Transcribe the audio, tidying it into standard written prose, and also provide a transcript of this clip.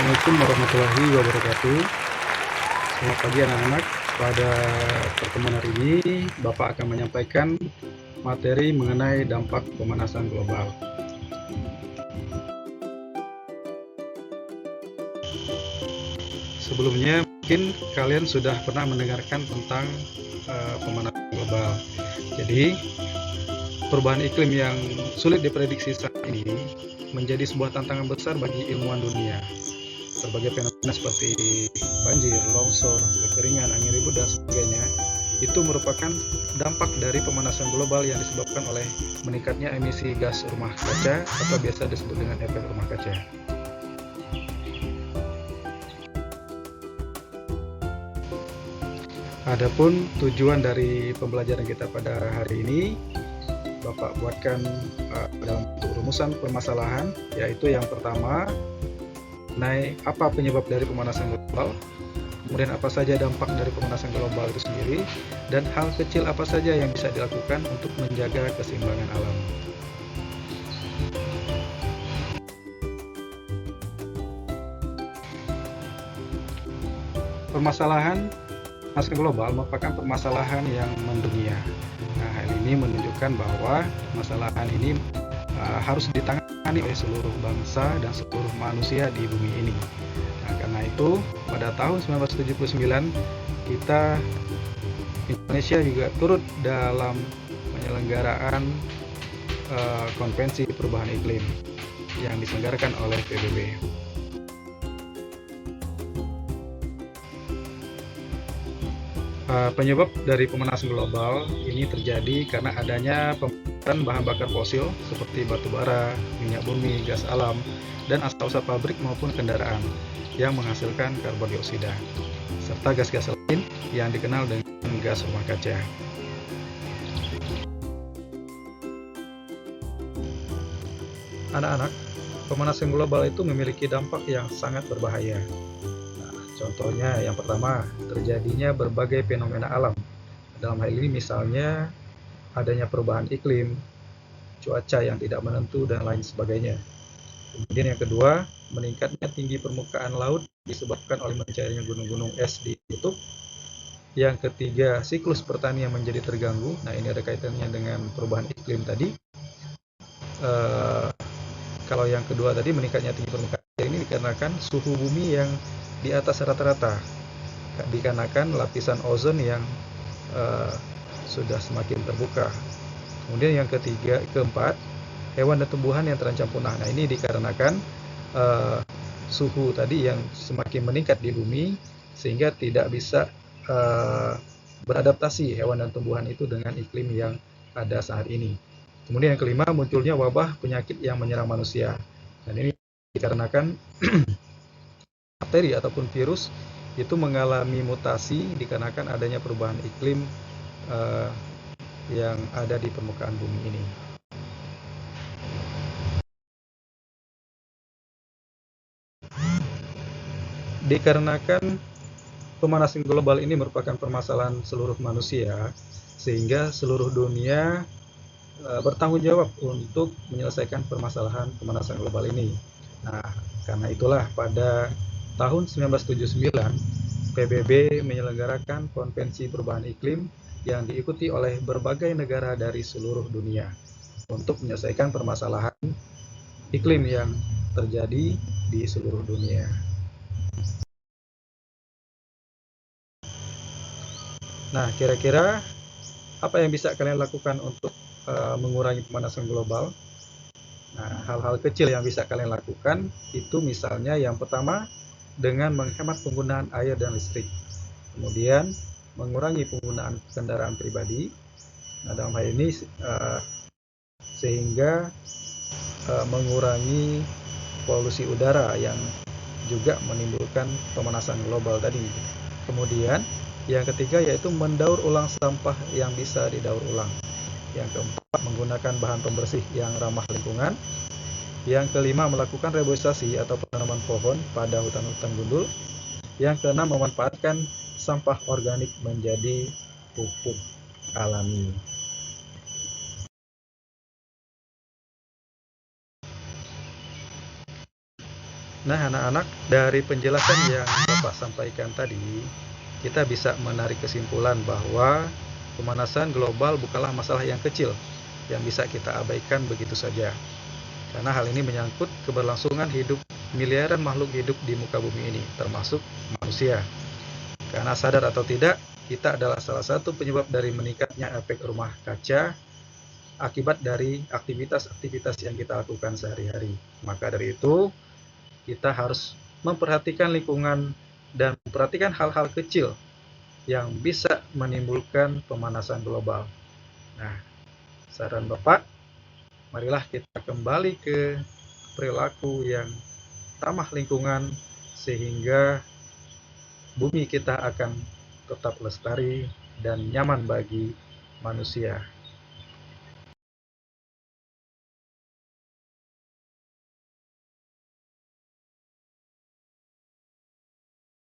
Assalamualaikum warahmatullahi wabarakatuh. Selamat pagi anak-anak. Pada pertemuan hari ini, Bapak akan menyampaikan materi mengenai dampak pemanasan global. Sebelumnya, mungkin kalian sudah pernah mendengarkan tentang pemanasan global. Jadi, perubahan iklim yang sulit diprediksi saat ini menjadi sebuah tantangan besar bagi ilmuwan dunia. Berbagai fenomena seperti banjir, longsor, kekeringan, angin ribut, dan sebagainya itu merupakan dampak dari pemanasan global yang disebabkan oleh meningkatnya emisi gas rumah kaca atau biasa disebut dengan efek rumah kaca. Adapun tujuan dari pembelajaran kita pada hari ini, Bapak buatkan dalam bentuk rumusan permasalahan, yaitu yang pertama, mengenai apa penyebab dari pemanasan global, kemudian apa saja dampak dari pemanasan global itu sendiri, dan hal kecil apa saja yang bisa dilakukan untuk menjaga keseimbangan alam. Permasalahan pemanasan global merupakan permasalahan yang mendunia. Nah, hal ini menunjukkan bahwa permasalahan ini harus ditangani oleh seluruh bangsa dan seluruh manusia di bumi ini. Nah, karena itu pada tahun 1979 kita Indonesia juga turut dalam penyelenggaraan konvensi perubahan iklim yang diselenggarakan oleh PBB. Penyebab dari pemanasan global ini terjadi karena adanya pembakaran bahan bakar fosil seperti batu bara, minyak bumi, gas alam, dan asap-asap pabrik maupun kendaraan yang menghasilkan karbon dioksida, serta gas-gas lain yang dikenal dengan gas rumah kaca. Anak-anak, pemanasan global itu memiliki dampak yang sangat berbahaya. Contohnya yang pertama, terjadinya berbagai fenomena alam. Dalam hal ini misalnya adanya perubahan iklim, cuaca yang tidak menentu, dan lain sebagainya. Kemudian yang kedua, meningkatnya tinggi permukaan laut disebabkan oleh mencairnya gunung-gunung es di kutub. Yang ketiga, siklus pertanian menjadi terganggu. Nah, ini ada kaitannya dengan perubahan iklim tadi. Kalau yang kedua tadi, meningkatnya tinggi permukaan air ini dikarenakan suhu bumi yang di atas rata-rata, dikarenakan lapisan ozon yang sudah semakin terbuka. Kemudian yang keempat, hewan dan tumbuhan yang terancam punah. Nah, ini dikarenakan suhu tadi yang semakin meningkat di bumi sehingga tidak bisa beradaptasi hewan dan tumbuhan itu dengan iklim yang ada saat ini. Kemudian yang kelima, munculnya wabah penyakit yang menyerang manusia. Dan ini dikarenakan bakteri ataupun virus itu mengalami mutasi dikarenakan adanya perubahan iklim yang ada di permukaan bumi ini. Dikarenakan pemanasan global ini merupakan permasalahan seluruh manusia, sehingga seluruh dunia bertanggung jawab untuk menyelesaikan permasalahan pemanasan global ini. Nah, karena itulah pada tahun 1979 PBB menyelenggarakan konvensi perubahan iklim yang diikuti oleh berbagai negara dari seluruh dunia untuk menyelesaikan permasalahan iklim yang terjadi di seluruh dunia. Nah, kira-kira apa yang bisa kalian lakukan untuk mengurangi pemanasan global? Nah, hal-hal kecil yang bisa kalian lakukan itu misalnya yang pertama dengan menghemat penggunaan air dan listrik. Kemudian mengurangi penggunaan kendaraan pribadi. Nah, dalam hal ini sehingga mengurangi polusi udara yang juga menimbulkan pemanasan global tadi. Kemudian yang ketiga yaitu mendaur ulang sampah yang bisa didaur ulang. Yang keempat, menggunakan bahan pembersih yang ramah lingkungan. Yang kelima, melakukan reboisasi atau penanaman pohon pada hutan-hutan gundul. Yang keenam, memanfaatkan sampah organik menjadi pupuk alami. Nah, anak-anak, dari penjelasan yang Bapak sampaikan tadi, kita bisa menarik kesimpulan bahwa pemanasan global bukanlah masalah yang kecil yang bisa kita abaikan begitu saja. Karena hal ini menyangkut keberlangsungan hidup miliaran makhluk hidup di muka bumi ini, termasuk manusia. Karena sadar atau tidak, kita adalah salah satu penyebab dari meningkatnya efek rumah kaca akibat dari aktivitas-aktivitas yang kita lakukan sehari-hari. Maka dari itu, kita harus memperhatikan lingkungan dan memperhatikan hal-hal kecil yang bisa menimbulkan pemanasan global. Nah, saran Bapak, marilah kita kembali ke perilaku yang ramah lingkungan sehingga bumi kita akan tetap lestari dan nyaman bagi manusia.